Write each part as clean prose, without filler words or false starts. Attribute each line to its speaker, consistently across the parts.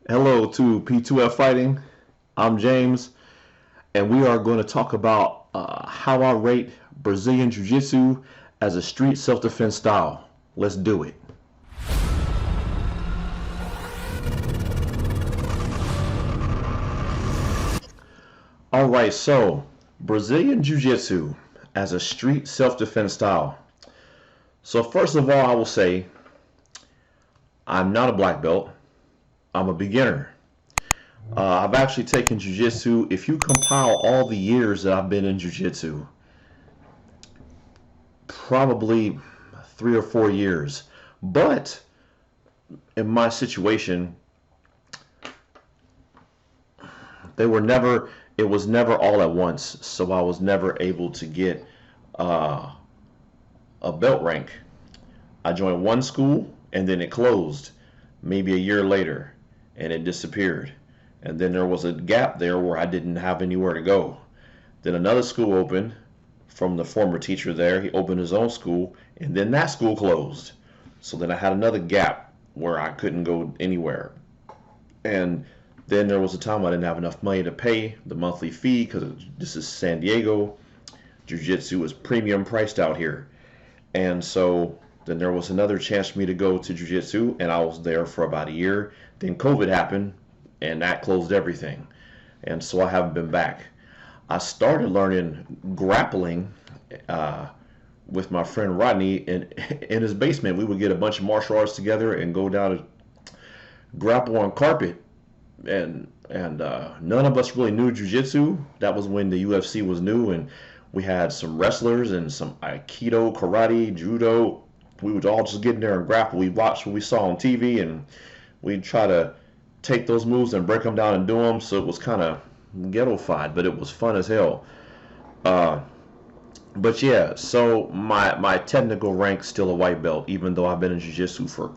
Speaker 1: Hello to P2f Fighting. I'm James, and we are going to talk about how I rate Brazilian Jiu-Jitsu as a street self-defense style. Let's do it. All right, so Brazilian Jiu-Jitsu as a street self-defense style. So first of all, I will say I'm not a black belt. I'm a beginner. I've actually taken Jiu-Jitsu. If you compile all the years that I've been in Jiu-Jitsu, probably 3 or 4 years. But in my situation, they were never. It was never all at once, so I was never able to get uh, a belt rank. I joined one school and then it closed, maybe a year later, and it disappeared. And then there was a gap there where I didn't have anywhere to go. Then another school opened from the former teacher there. He opened his own school, and then that school closed. So then I had another gap where I couldn't go anywhere. And then there was a time I didn't have enough money to pay the monthly fee because this is San Diego. Jiu-Jitsu is premium priced out here. And so then there was another chance for me to go to Jiu-Jitsu, and I was there for about a year. Then COVID happened, and that closed everything. And so I haven't been back. I started learning grappling with my friend Rodney in his basement. We would get a bunch of martial arts together and go down and grapple on carpet. And none of us really knew jiu-jitsu. That was when the UFC was new, and we had some wrestlers and some aikido, karate, judo. We would all just get in there and grapple. We watched what we saw on TV, and we'd try to take those moves and break them down and do them. So it was kind of ghetto-fied, but it was fun as hell. Uh, but yeah, so my technical rank's still a white belt, even though I've been in jiu-jitsu for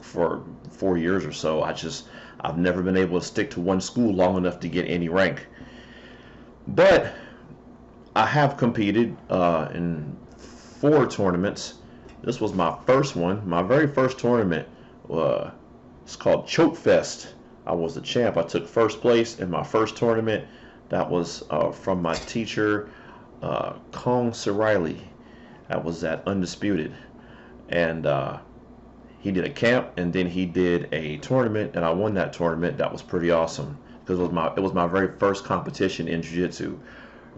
Speaker 1: 4 years or so. I've never been able to stick to one school long enough to get any rank. But I have competed in 4 tournaments. This was my first one, my very first tournament. It's called Choke Fest. I was the champ. I took first place in my first tournament. That was from my teacher, Kong Siriley. That was at Undisputed. And he did a camp, and then he did a tournament, and I won that tournament. That was pretty awesome because it was my very first competition in jiu-jitsu.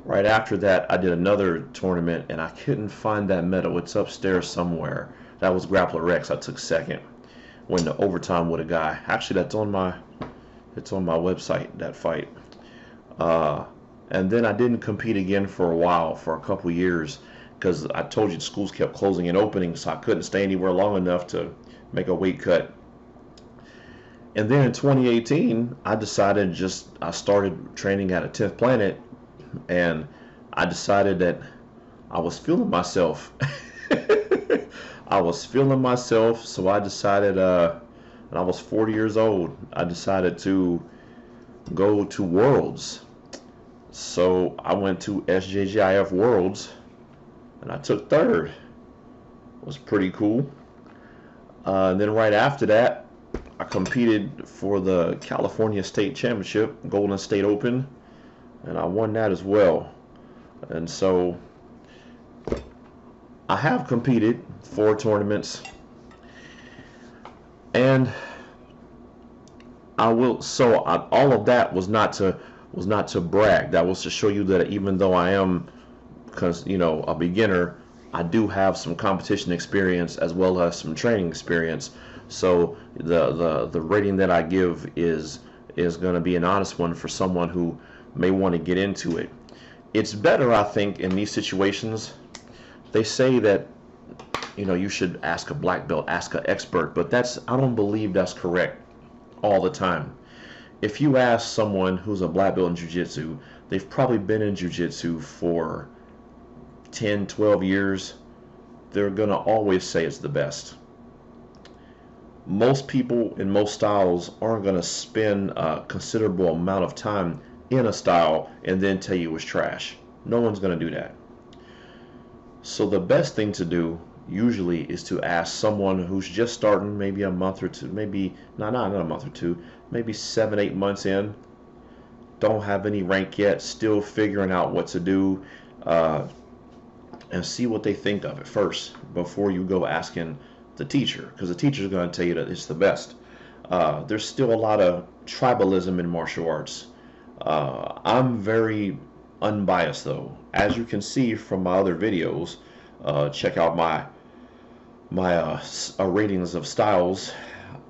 Speaker 1: Right after that, I did another tournament, and I couldn't find that medal. It's upstairs somewhere. That was Grappler X. I took second. Went to overtime with a guy. Actually, it's on my website, that fight. Uh, and then I didn't compete again for a while, for a couple years, because I told you the schools kept closing and opening, so I couldn't stay anywhere long enough to make a weight cut. And then in 2018, I started training at a 10th Planet, and I decided that I was feeling myself. I was feeling myself, so I decided, and I was 40 years old, I decided to go to Worlds. So I went to SJJIF Worlds, and I took third. It was pretty cool. And then right after that, I competed for the California State Championship, Golden State Open, and I won that as well. And so I have competed 4 tournaments, and all of that was not to brag. That was to show you that even though I am, because a beginner, I do have some competition experience as well as some training experience. So the rating that I give is going to be an honest one for someone who may want to get into it. It's better, I think, in these situations. They say that you should ask a black belt, ask an expert, but I don't believe that's correct all the time. If you ask someone who's a black belt in jiu-jitsu, they've probably been in jiu-jitsu for 10, 12 years. They're going to always say it's the best. Most people in most styles aren't going to spend a considerable amount of time in a style and then tell you it's trash. No one's going to do that. So the best thing to do usually is to ask someone who's just starting, maybe a month or two, maybe not a month or two, maybe 7, 8 months in, don't have any rank yet, still figuring out what to do, uh, and see what they think of it first before you go asking the teacher, because the teacher is going to tell you that it's the best. There's still a lot of tribalism in martial arts. I'm very unbiased though, as you can see from my other videos. Check out my ratings of styles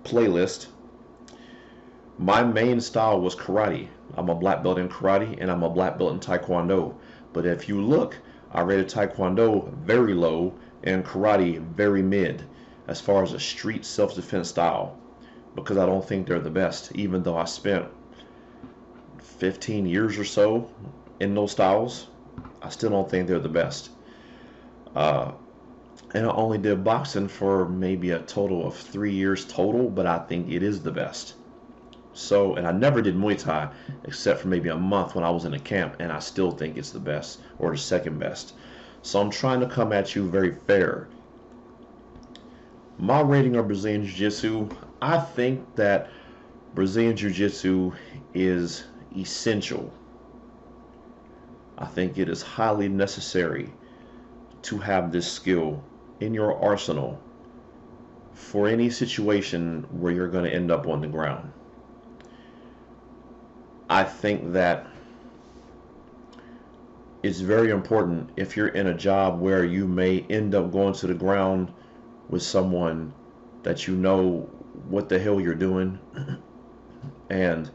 Speaker 1: playlist. My main style was karate. I'm a black belt in karate and I'm a black belt in taekwondo. But if you look, I rated taekwondo very low and karate very mid as far as a street self-defense style, because I don't think they're the best, even though I spent 15 years or so in those styles. I still don't think they're the best. Uh, and I only did boxing for maybe a total of 3 years total, but I think it is the best. So, and I never did Muay Thai except for maybe a month when I was in a camp, and I still think it's the best or the second best. So I'm trying to come at you very fair. My rating of Brazilian Jiu-Jitsu, I think that Brazilian Jiu-Jitsu is essential. I think it is highly necessary to have this skill in your arsenal for any situation where you're going to end up on the ground. I think that it's very important if you're in a job where you may end up going to the ground with someone that you know what the hell you're doing. And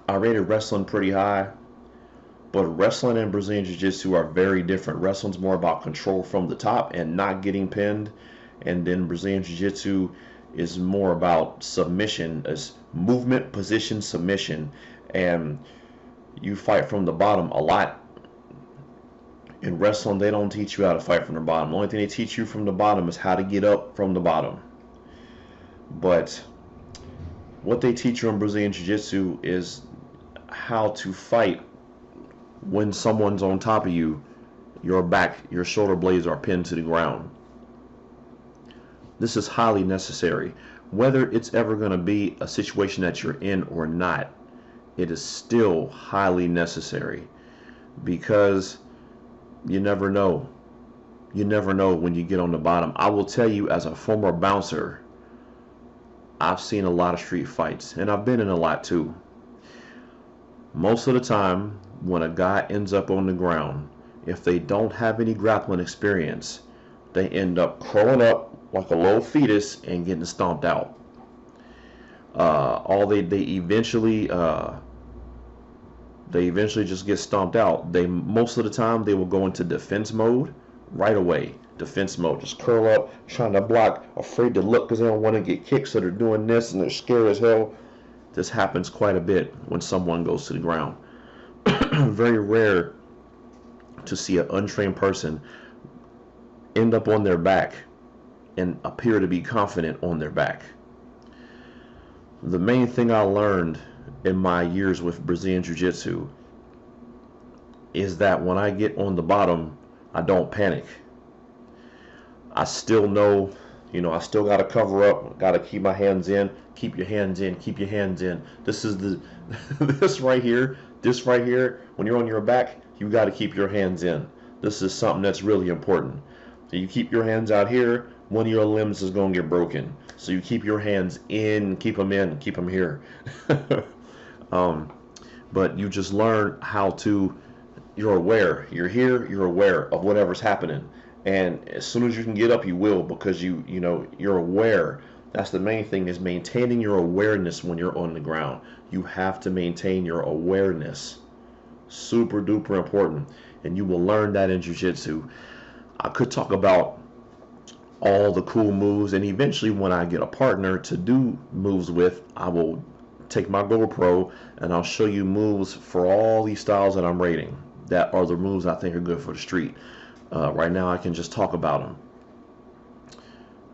Speaker 1: I rated wrestling pretty high, but wrestling and Brazilian Jiu-Jitsu are very different. Wrestling's more about control from the top and not getting pinned, and then Brazilian Jiu-Jitsu is more about submission, as movement, position, submission, and you fight from the bottom a lot. In wrestling, they don't teach you how to fight from the bottom. The only thing they teach you from the bottom is how to get up from the bottom. But what they teach you in Brazilian Jiu-Jitsu is how to fight when someone's on top of you, your back, your shoulder blades are pinned to the ground. This is highly necessary. Whether it's ever going to be a situation that you're in or not, it is still highly necessary, because you never know. You never know when you get on the bottom. I will tell you, as a former bouncer, I've seen a lot of street fights, and I've been in a lot too. Most of the time, when a guy ends up on the ground, if they don't have any grappling experience, they end up crawling up like a little fetus and getting stomped out. They eventually just get stomped out. They most of the time they will go into defense mode right away. Defense mode, just curl up, trying to block, afraid to look because they don't want to get kicked, so they're doing this and they're scared as hell. This happens quite a bit when someone goes to the ground. Very rare to see an untrained person end up on their back and appear to be confident on their back. The main thing I learned in my years with Brazilian Jiu-Jitsu is that when I get on the bottom, I don't panic. I still know, I still got to cover up, got to keep my hands in, keep your hands in, keep your hands in. This is this right here, when you're on your back, you got to keep your hands in. This is something that's really important. So you keep your hands out here, one of your limbs is going to get broken. So you keep your hands in, keep them here. But you just learn how to, you're aware. You're here, you're aware of whatever's happening. And as soon as you can get up, you will, because you're aware. That's the main thing, is maintaining your awareness when you're on the ground. You have to maintain your awareness. Super duper important. And you will learn that in Jiu-Jitsu. I could talk about all the cool moves, and eventually when I get a partner to do moves with, I will take my GoPro and I'll show you moves for all these styles that I'm rating, that are the moves I think are good for the street. Right now I can just talk about them.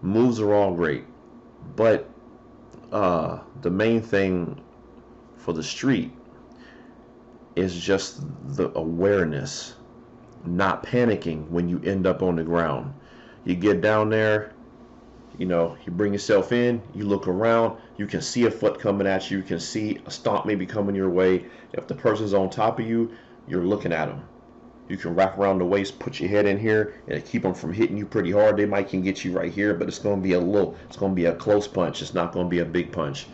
Speaker 1: Moves are all great, but the main thing for the street is just the awareness, not panicking when you end up on the ground. You get down there, you know, you bring yourself in, you look around, you can see a foot coming at you, you can see a stomp maybe coming your way. If the person's on top of you, you're looking at them. You can wrap around the waist, put your head in here, and keep them from hitting you pretty hard. They might can get you right here, but it's going to be it's going to be a close punch. It's not going to be a big punch.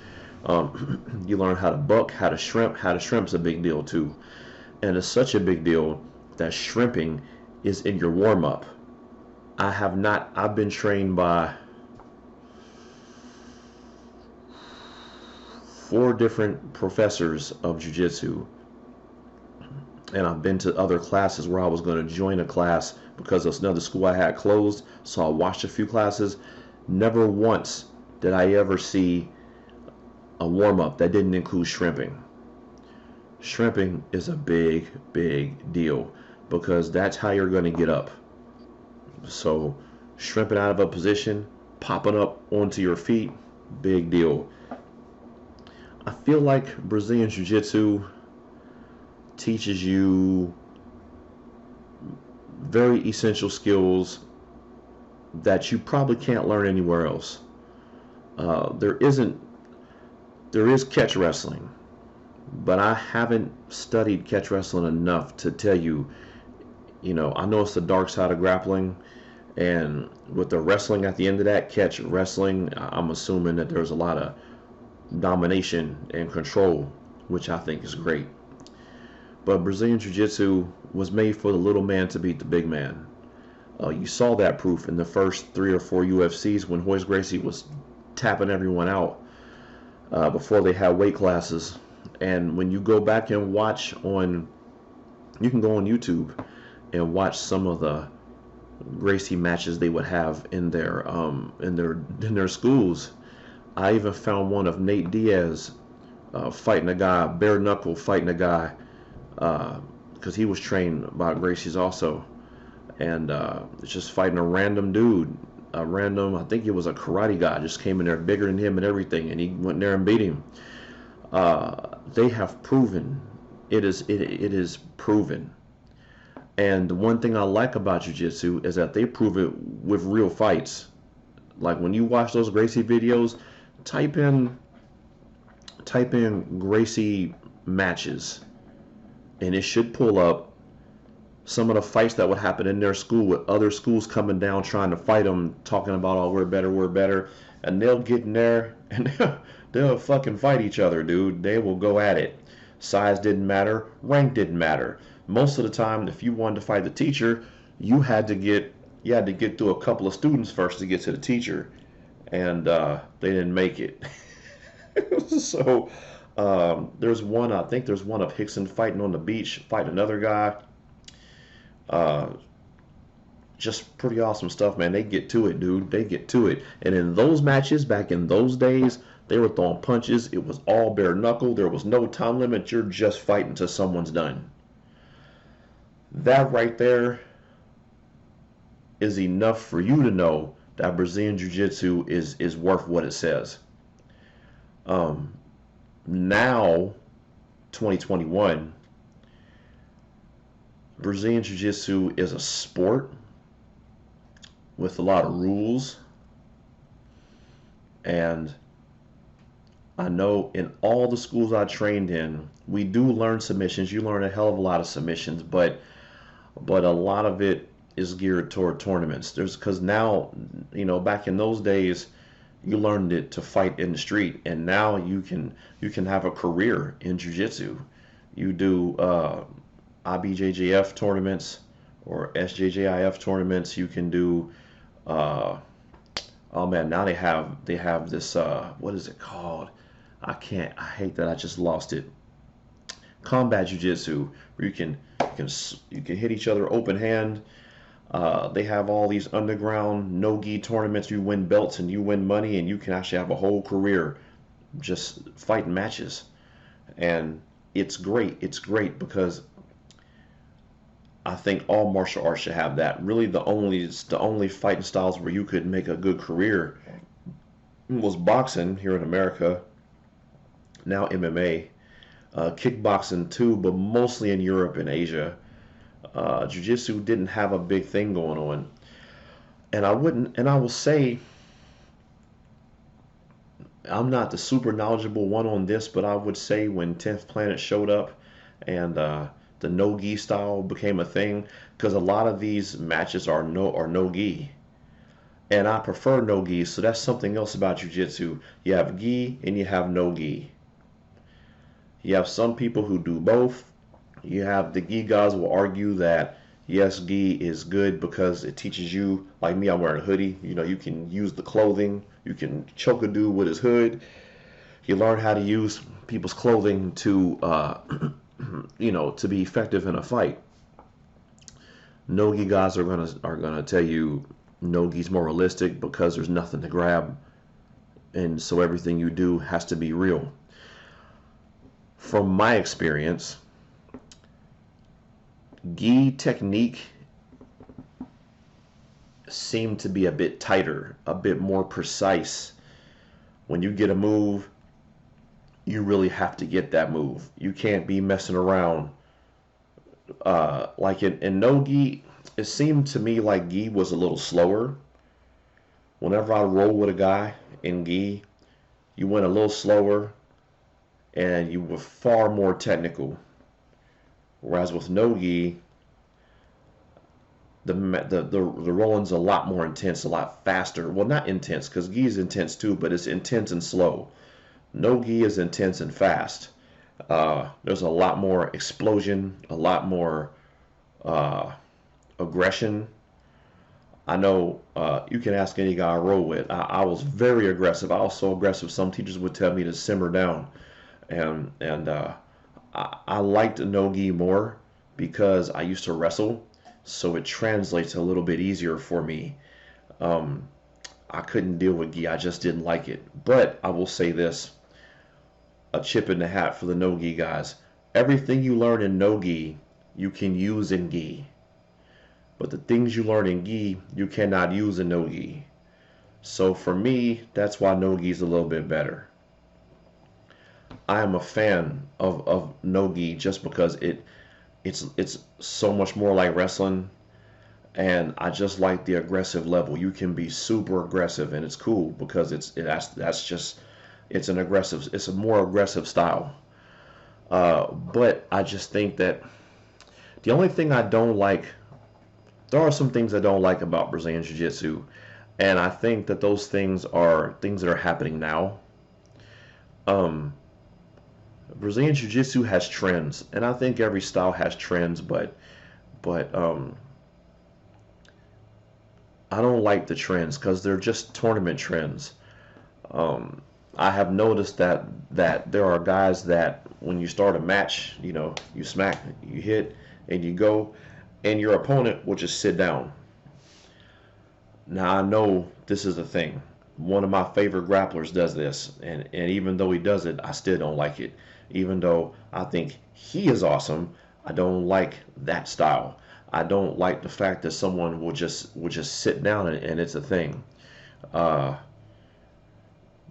Speaker 1: You learn how to buck, how to shrimp. How to shrimp's a big deal too, and it's such a big deal that shrimping is in your warm up. I've been trained by 4 different professors of jiu-jitsu, and I've been to other classes where I was going to join a class because another school I had closed, so I watched a few classes. Never once did I ever see a warm-up that didn't include shrimping. Shrimping is a big deal because that's how you're going to get up. So shrimping out of a position, popping up onto your feet, big deal. I feel like Brazilian Jiu-Jitsu teaches you very essential skills that you probably can't learn anywhere else. There is catch wrestling, but I haven't studied catch wrestling enough to tell you, you know, I know it's the dark side of grappling, and with the wrestling at the end of that, catch wrestling, I'm assuming that there's a lot of domination and control, which I think is great. But Brazilian Jiu-Jitsu was made for the little man to beat the big man. You saw that proof in the first 3 or 4 UFCs when Royce Gracie was tapping everyone out before they had weight classes. And when you go back and watch you can go on YouTube and watch some of the Gracie matches they would have in their schools. I even found one of Nate Diaz fighting a guy, bare knuckle fighting a guy, because he was trained by Gracie's also, and it's just fighting a random dude, I think it was a karate guy, just came in there bigger than him and everything, and he went in there and beat him. They have proven, it is proven. And the one thing I like about Jiu-Jitsu is that they prove it with real fights. Like when you watch those Gracie videos, type in Gracie matches, and it should pull up some of the fights that would happen in their school with other schools coming down trying to fight them, talking about, oh, we're better, and they'll get in there and they'll fucking fight each other, dude. They will go at it. Size didn't matter, rank didn't matter. Most of the time, if you wanted to fight the teacher, you had to get through a couple of students first to get to the teacher, and they didn't make it. So there's one of Hickson fighting on the beach, fighting another guy. Just pretty awesome stuff, man. They get to it, dude. They get to it. And in those matches, back in those days, they were throwing punches. It was all bare knuckle. There was no time limit. You're just fighting till someone's done. That right there is enough for you to know that Brazilian Jiu-Jitsu is worth what it says. Now, 2021, Brazilian Jiu-Jitsu is a sport with a lot of rules, and I know in all the schools I trained in, we do learn submissions. You learn a hell of a lot of submissions, but a lot of it is geared toward tournaments. Because now, you know, back in those days, you learned it to fight in the street, and now you can have a career in jiu-jitsu. You do IBJJF tournaments or SJJIF tournaments. You can do oh man, now they have this what is it called? I hate that I just lost it. Combat jiu-jitsu, where you can hit each other open hand. They have all these underground no-gi tournaments. You win belts and you win money, and you can actually have a whole career just fighting matches. And it's great. It's great because I think all martial arts should have that. Really, the only fighting styles where you could make a good career was boxing here in America. Now MMA, kickboxing too, but mostly in Europe and Asia. Jiu-Jitsu didn't have a big thing going on. And I will say, I'm not the super knowledgeable one on this, but I would say when 10th Planet showed up and the no gi style became a thing, because a lot of these matches are no gi, and I prefer no gi. So that's something else about jiu-jitsu. You have gi and you have no gi. You have some people who do both. You have the gi guys will argue that yes, gi is good because it teaches you, like me, I'm wearing a hoodie. You know, you can use the clothing. You can choke a dude with his hood. You learn how to use people's clothing to, to be effective in a fight. No gi guys are gonna tell you no gi's more realistic because there's nothing to grab, and so everything you do has to be real. From my experience, gi technique seemed to be a bit tighter, a bit more precise. When you get a move, you really have to get that move. You can't be messing around. Like in no gi, it seemed to me like gi was a little slower. Whenever I roll with a guy in gi, you went a little slower and you were far more technical. Whereas with no gi, the rolling's a lot more intense, a lot faster. Well, not intense, because gi is intense too, but it's intense and slow. No gi is intense and fast. There's a lot more explosion, a lot more uh, aggression. I know you can ask any guy I roll with. I was very aggressive. I was so aggressive. Some teachers would tell me to simmer down, and I liked no gi more because I used to wrestle, so it translates a little bit easier for me. Um, I couldn't deal with gi. I just didn't like it. But I will say this, a chip in the hat for the no gi guys. Everything you learn in no gi, you can use in gi. But the things you learn in gi, you cannot use in no gi. So for me, that's why no gi is a little bit better. I am a fan of no gi just because it's so much more like wrestling, and I just like the aggressive level. You can be super aggressive, and it's cool because that's just it's a more aggressive style. But I just think that the only thing I don't like, there are some things I don't like about Brazilian Jiu-Jitsu, and I think that those things are things that are happening now. Um, Brazilian Jiu-Jitsu has trends, and I think every style has trends, but I don't like the trends because they're just tournament trends. Um, I have noticed that there are guys that when you start a match, you smack, you hit, and you go, and your opponent will just sit down. Now I know this is a thing. One of my favorite grapplers does this, and even though he does it, I still don't like it. Even though I think he is awesome, I don't like that style. I don't like the fact that someone will just sit down and it's a thing. Uh,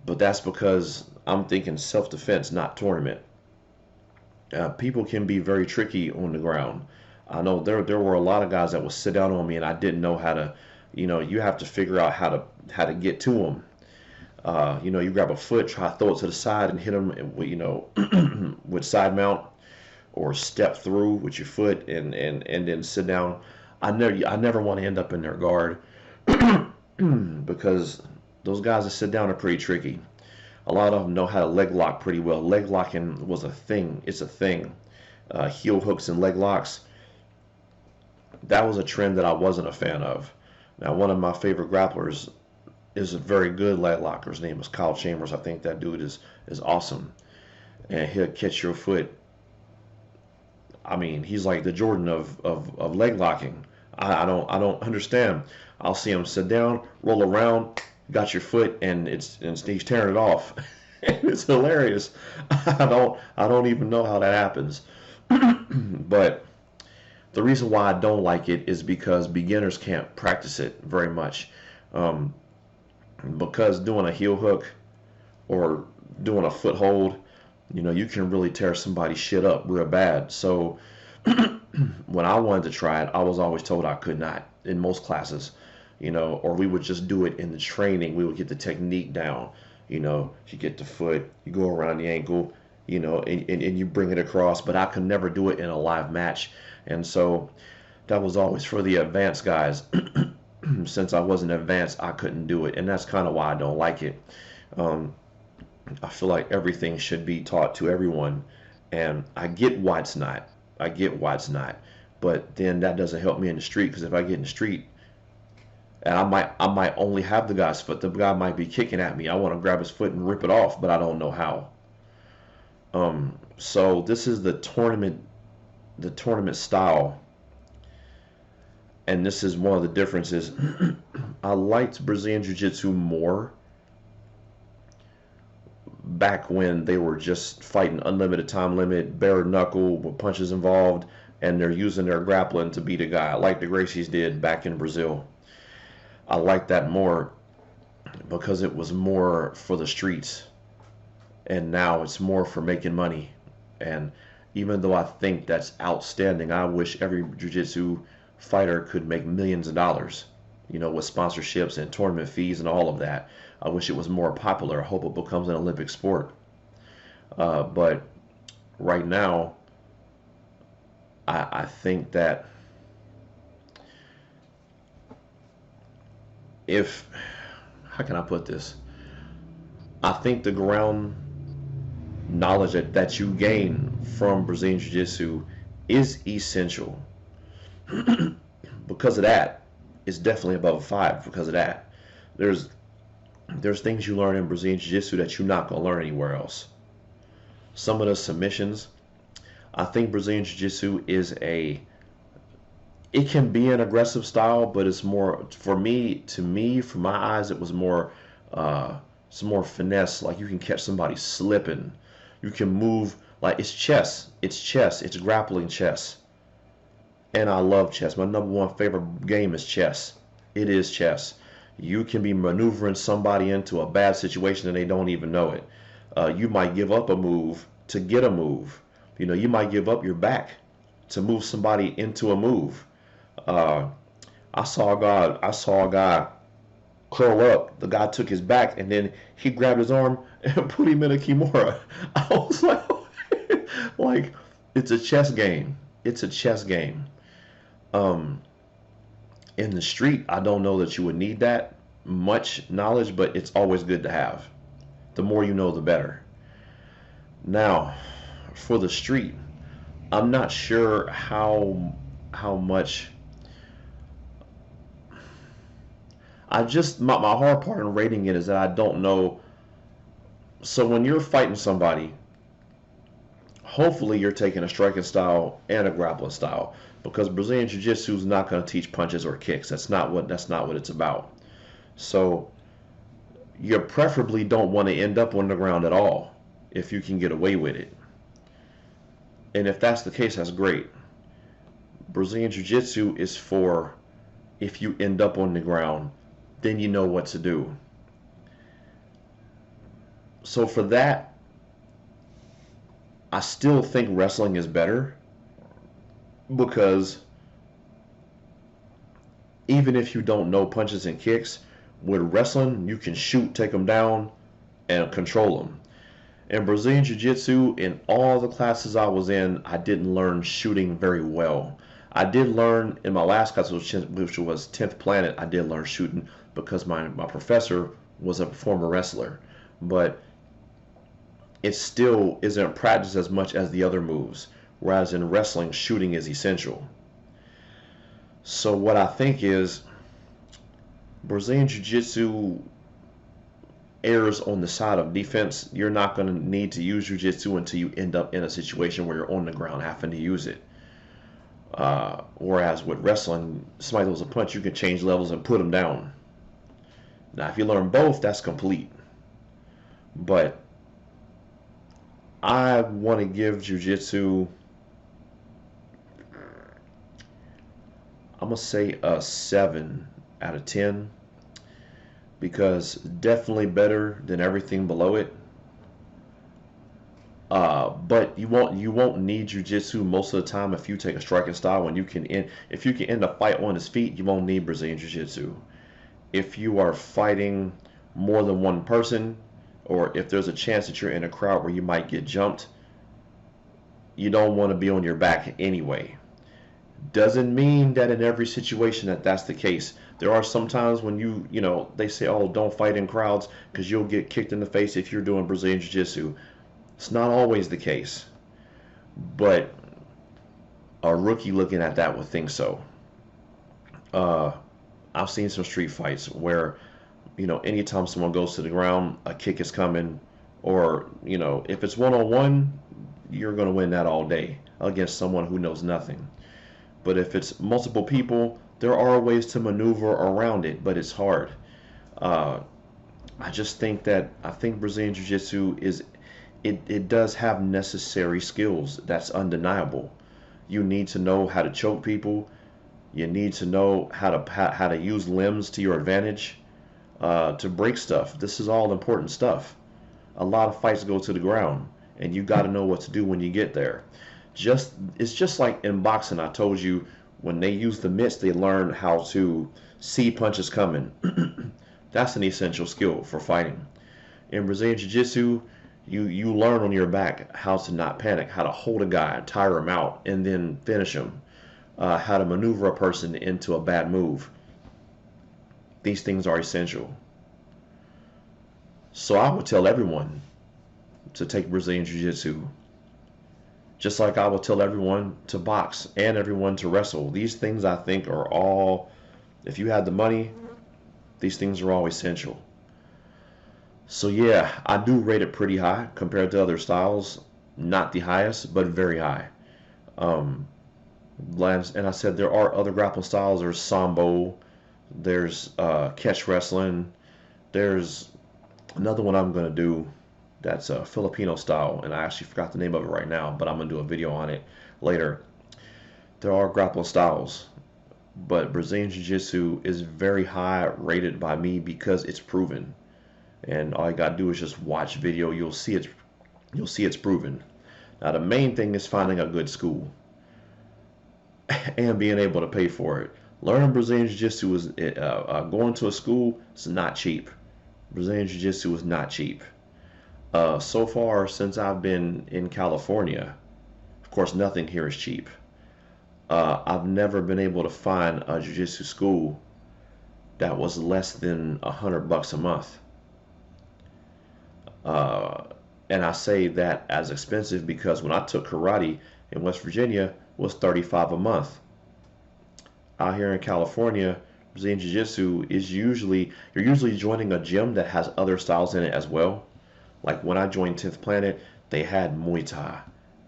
Speaker 1: but that's because I'm thinking self-defense, not tournament. People can be very tricky on the ground. I know there were a lot of guys that would sit down on me and I didn't know how to, you have to figure out how to get to them. You grab a foot, try to throw it to the side and hit them, with side mount, or step through with your foot and then sit down. I never want to end up in their guard because those guys that sit down are pretty tricky. A lot of them know how to leg lock pretty well. Leg locking was a thing. It's a thing. Heel hooks and leg locks. That was a trend that I wasn't a fan of. Now, one of my favorite grapplers is a very good leg locker. His name is Kyle Chambers. I think that dude is awesome, and he'll catch your foot. I mean, he's like the Jordan of leg locking. I don't understand. I'll see him sit down, roll around, got your foot, and he's tearing it off. It's hilarious. I don't even know how that happens. But the reason why I don't like it is because beginners can't practice it very much. Um, because doing a heel hook or doing a foothold, you can really tear somebody's shit up real bad. So when I wanted to try it, I was always told I could not in most classes. or we would just do it in the training. We would get the technique down. You get the foot, you go around the ankle, and you bring it across. But I could never do it in a live match. And so that was always for the advanced guys. Since I wasn't advanced, I couldn't do it. And that's kind of why I don't like it. I feel like everything should be taught to everyone. And I get why it's not. I get why it's not. But then that doesn't help me in the street, because if I get in the street, and I might only have the guy's foot. The guy might be kicking at me. I want to grab his foot and rip it off, but I don't know how. So this is the tournament style, and this is one of the differences. I liked Brazilian Jiu-Jitsu more back when they were just fighting unlimited time limit, bare knuckle with punches involved, and they're using their grappling to beat a guy, like the Gracies did back in Brazil. I like that more because it was more for the streets, and now it's more for making money. And even though I think that's outstanding, I wish every jiu-jitsu fighter could make millions of dollars, with sponsorships and tournament fees and all of that. I wish it was more popular. I hope it becomes an Olympic sport. But right now, I think that how can I put this? I think the ground knowledge that you gain from Brazilian Jiu-Jitsu is essential. Because of that, it's definitely above a 5 because of that. There's things you learn in Brazilian Jiu-Jitsu that you're not going to learn anywhere else. Some of the submissions, I think Brazilian Jiu-Jitsu it can be an aggressive style, but it's more, from my eyes, it was more, some more finesse. Like you can catch somebody slipping. You can move, like it's chess. It's grappling chess. And I love chess. My number one favorite game is chess. It is chess. You can be maneuvering somebody into a bad situation and they don't even know it. You might give up a move to get a move. You might give up your back to move somebody into a move. I saw a guy curl up. The guy took his back and then he grabbed his arm and put him in a kimura. I was like, it's a chess game. It's a chess game. In the street, I don't know that you would need that much knowledge, but it's always good to have. The more you know, the better. Now, for the street, I'm not sure how much. My hard part in rating it is that I don't know. So when you're fighting somebody, hopefully you're taking a striking style and a grappling style, because Brazilian Jiu-Jitsu is not going to teach punches or kicks. That's not what it's about. So you preferably don't want to end up on the ground at all if you can get away with it. And if that's the case, that's great. Brazilian Jiu-Jitsu is for if you end up on the ground, then you know what to do. So for that, I still think wrestling is better, because even if you don't know punches and kicks, with wrestling, you can shoot, take them down, and control them. In Brazilian Jiu-Jitsu, in all the classes I was in, I didn't learn shooting very well. I did learn in my last class, which was 10th Planet, I did learn shooting because my professor was a former wrestler. But it still isn't practiced as much as the other moves, whereas in wrestling, shooting is essential. So what I think is Brazilian Jiu-Jitsu errs on the side of defense. You're not going to need to use Jiu-Jitsu until you end up in a situation where you're on the ground having to use it. Whereas with wrestling, somebody throws a punch, you can change levels and put them down. Now, if you learn both, that's complete. But I want to give Jiu-Jitsu, I'm going to say a 7 out of 10, because definitely better than everything below it. But you won't need Jiu-Jitsu most of the time if you take a striking style. If you can end a fight on his feet, you won't need Brazilian Jiu-Jitsu. if you are fighting more than one person, or if there's a chance that you're in a crowd where you might get jumped, you don't want to be on your back anyway. Doesn't mean that in every situation that that's the case. There are some times when they say, oh, don't fight in crowds because you'll get kicked in the face if you're doing Brazilian Jiu-Jitsu. It's not always the case, but a rookie looking at that would think so. I've seen some street fights where, anytime someone goes to the ground, a kick is coming, or, if it's one-on-one, you're going to win that all day against someone who knows nothing. But if it's multiple people, there are ways to maneuver around it, but it's hard. I think Brazilian Jiu-Jitsu it does have necessary skills. That's undeniable. You need to know how to choke people. You need to know how to use limbs to your advantage, to break stuff. This is all important stuff. A lot of fights go to the ground, and you got to know what to do when you get there. It's just like in boxing. I told you, when they use the mitts, they learn how to see punches coming. That's an essential skill for fighting. In Brazilian Jiu-Jitsu, you learn on your back how to not panic, how to hold a guy, tire him out, and then finish him. How to maneuver a person into a bad move. These things are essential. So I would tell everyone to take Brazilian Jiu-Jitsu. Just like I would tell everyone to box and everyone to wrestle. These things, I think, are all, if you had the money, these things are all essential. So yeah, I do rate it pretty high compared to other styles. Not the highest, but very high. And I said there are other grappling styles. There's Sambo, there's catch wrestling, there's another one I'm going to do that's a Filipino style, and I actually forgot the name of it right now, but I'm going to do a video on it later. There are grappling styles, but Brazilian Jiu-Jitsu is very high rated by me because it's proven. And all you got to do is just watch video. You'll see it's proven. Now the main thing is finding a good school and being able to pay for it. Learning Brazilian Jiu-Jitsu is going to a school is not cheap. Brazilian Jiu-Jitsu is not cheap. So far, since I've been in California, of course, nothing here is cheap. I've never been able to find a jiu-jitsu school that was less than $100 a month. And I say that as expensive because when I took karate in West Virginia, it was $35 a month. Out here in California, Brazilian Jiu-Jitsu is you're usually joining a gym that has other styles in it as well. Like when I joined 10th Planet, they had Muay Thai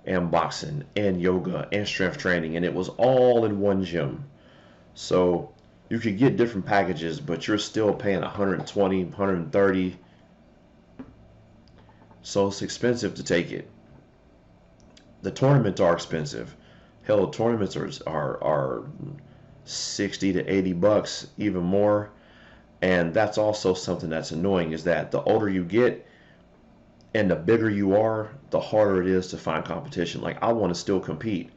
Speaker 1: and boxing and yoga and strength training, and it was all in one gym. So you could get different packages, but you're still paying $120, $130. So it's expensive to take it. The tournaments are expensive. Hell, tournaments are $60 to $80, even more. And that's also something that's annoying, is that the older you get and the bigger you are, the harder it is to find competition. Like, I want to still compete.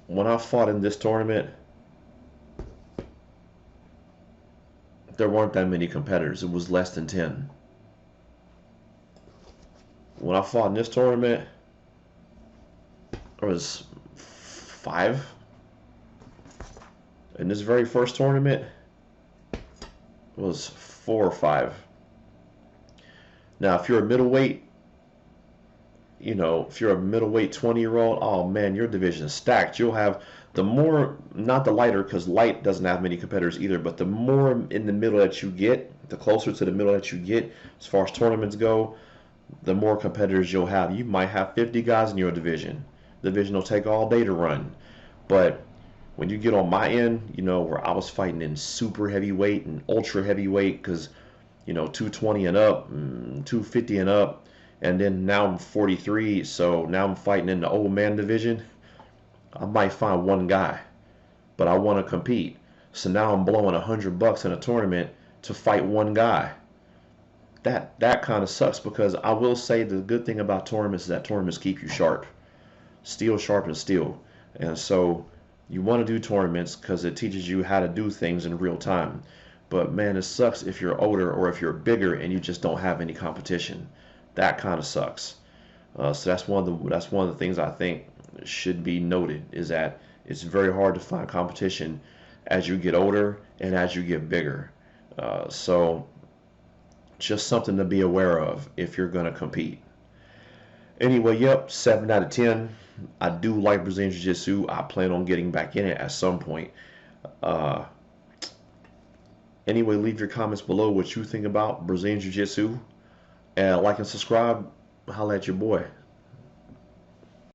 Speaker 1: When I fought in this tournament, there weren't that many competitors. It was less than 10. When I fought in this tournament, there was 5. In this very first tournament, it was 4 or 5. Now, if you're a middleweight, if you're a middleweight 20-year-old, oh man, your division is stacked. You'll have the more, not the lighter, because light doesn't have many competitors either, but the more in the middle that you get, the closer to the middle that you get, as far as tournaments go, the more competitors you'll have. You might have 50 guys in your division. The division will take all day to run. But when you get on my end, where I was fighting in super heavyweight and ultra heavyweight, because 220 and up, 250 and up, and then now I'm 43, so now I'm fighting in the old man division. I might find one guy, but I want to compete. So now I'm blowing $100 in a tournament to fight one guy. That kind of sucks, because I will say the good thing about tournaments is that tournaments keep you sharp. Steel sharpens steel. And so you want to do tournaments because it teaches you how to do things in real time. But man, it sucks if you're older or if you're bigger and you just don't have any competition. That kind of sucks. So that's one of the things I think should be noted, is that it's very hard to find competition as you get older and as you get bigger. So just something to be aware of if you're going to compete. Anyway, yep, 7 out of 10. I do like Brazilian Jiu-Jitsu. I plan on getting back in it at some point. Uh, anyway, leave your comments below what you think about Brazilian Jiu-Jitsu. And like and subscribe. Holla at your boy.